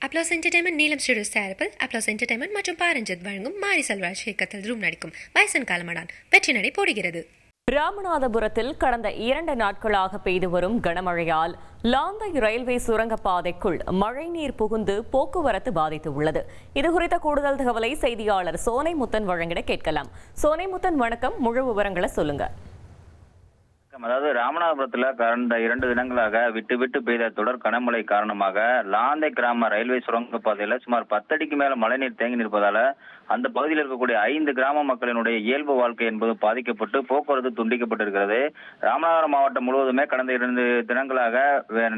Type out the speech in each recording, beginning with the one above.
Applause entertainment நீலம் studios தயாரிப்பில் applause entertainment மற்றும் பாரஞ்சித் வழங்கும் மாரி செல்வராஜ் இயக்கத்தில் ரூம் நடிக்கும் பைசன் காலமடான் வெற்றி நடை போடுகிறது. ராமநாதபுரத்தில் கடந்த 2 நாட்களாக பெய்து வரும் கனமழையால் லாந்தை ரயில்வே சுரங்கப்பாதைக்குள் மழைநீர் புகுந்து போக்குவரத்து பாதித்துள்ளது. இதுகுறித்த கூடுதல் தகவலை செய்தியாளர் சோனை முத்தன் வழங்கிட கேட்கலாம். சோனை முத்தன், வணக்கம். முழு விவரங்களை சொல்லுங்க. அதாவது ராமநாதபுரத்துல கடந்த 2 தினங்களாக விட்டு விட்டு பெய்த தொடர் கனமழை காரணமாக லாந்தை கிராம ரயில்வே சுரங்கப்பாதையில சுமார் 10 அடிக்கு மேல மழைநீர் தேங்கி நிற்பதால அந்த பகுதியில் இருக்கக்கூடிய 5 கிராம மக்களினுடைய இயல்பு வாழ்க்கை என்பது பாதிக்கப்பட்டு போக்குவரத்து துண்டிக்கப்பட்டிருக்கிறது. ராமநாதபுரம் மாவட்டம் முழுவதுமே கடந்த 2 தினங்களாக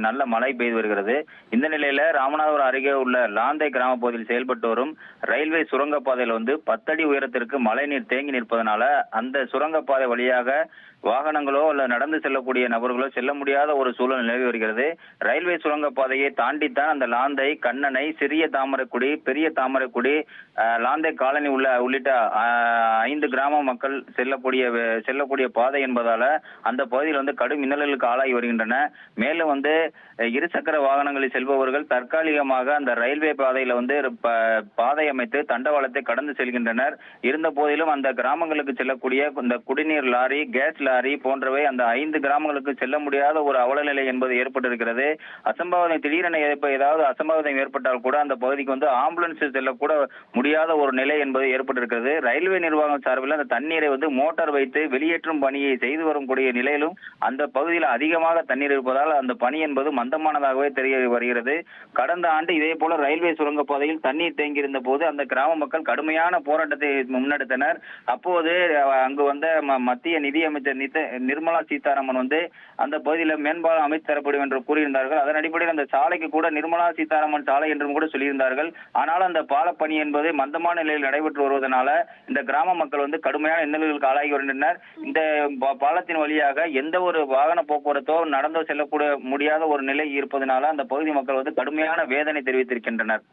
நல்ல மழை பெய்து வருகிறது. இந்த நிலையில ராமநாதபுரம் அருகே உள்ள லாந்தை கிராம பகுதியில் செயல்பட்டு வரும் ரயில்வே சுரங்கப்பாதையில 10 அடி உயரத்திற்கு மழைநீர் தேங்கி நிற்பதனால அந்த சுரங்கப்பாதை வழியாக வாகனங்களோ அல்ல நடந்து செல்லக்கூடிய நபர்களோ செல்ல முடியாத ஒரு சூழல் நிலவி வருகிறது. ரயில்வே சுரங்கப்பாதையை தாண்டித்தான் அந்த லாந்தை, கண்ணனை, சிறிய தாமரைக்குடி, பெரிய தாமரைக்குடி, லாந்தை காலனி உள்ளிட்ட 5 கிராம மக்கள் செல்லக்கூடிய பாதை என்பதால அந்த பகுதியில் கடும் இன்னல்களுக்கு ஆளாகி வருகின்றன. மேலும் இருசக்கர வாகனங்களில் செல்பவர்கள் தற்காலிகமாக அந்த ரயில்வே பாதையில பாதை அமைத்து தண்டவாளத்தை கடந்து செல்கின்றனர். இருந்த போதிலும் அந்த கிராமங்களுக்கு செல்லக்கூடிய இந்த குடிநீர் லாரி, கேஸ் லாரி போன்றவை அந்த 5 கிராமங்களுக்கு செல்ல முடியாத ஒரு அவல நிலை என்பது ஏற்பட்டிருக்கிறது. அசம்பாவிதம் திடீரென ஏதாவது அசம்பாவிதம் ஏற்பட்டால் கூட அந்த பகுதிக்கு ஆம்புலன்ஸ் செல்லக்கூட முடியாத ஒரு நிலை என்பது ஏற்பட்டிருக்கிறது. ரயில்வே நிர்வாகம் சார்பில் அந்த தண்ணீரை மோட்டார் வைத்து வெளியேற்றும் பணியை செய்து வரக்கூடிய நிலையிலும் அந்த பகுதியில் அதிகமாக தண்ணீர் இருப்பதால் அந்த பணி என்பது மந்தமானதாகவே தெரிய வருகிறது. கடந்த ஆண்டு இதே போல ரயில்வே சுரங்கப்பாதையில் தண்ணீர் தேங்கியிருந்த போது அந்த கிராம மக்கள் கடுமையான போராட்டத்தை முன்னெடுத்தனர். அப்போது அங்கு மத்திய நிதி அமைச்சர் நிர்மலா சீதாராமன் அந்த பகுதியில் மேம்பாலம் அமைத்து தரப்படும் என்று கூறியிருந்தார்கள். அதன் அடிப்படையில் அந்த சாலைக்கு கூட நிர்மலா சீதாராமன் சாலை என்றும் கூட சொல்லியிருந்தார்கள். ஆனால் அந்த பாலப்பணி என்பது மந்தமான நிலையில் நடைபெற்று வருவதனால இந்த கிராம மக்கள் கடுமையான இன்னல்களுக்கு ஆளாகி வருகின்றனர். இந்த பாலத்தின் வழியாக எந்த ஒரு வாகன போக்குவரத்தோ நடந்தோ செல்லக்கூட முடியாத ஒரு நிலை இருப்பதனால அந்த பகுதி மக்கள் கடுமையான வேதனை தெரிவித்திருக்கின்றனர்.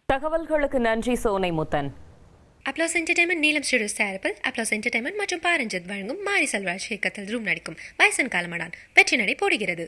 தகவல்களுக்கு நன்றி சோனை முத்தன். அப்ளாஸ் என்டர்டைன்மெண்ட் நீலம் ஸ்டுடியோஸ் தயாரிப்பில் அப்ளாஸ் என்டர்டைன்மெண்ட் மற்றும் பாரஞ்சித் வழங்கும் மாரி செல்வராஜ் இயக்கத்தில் ரூம் நடிக்கும் பைசன் காலமடான் வெற்றி நடை போடுகிறது.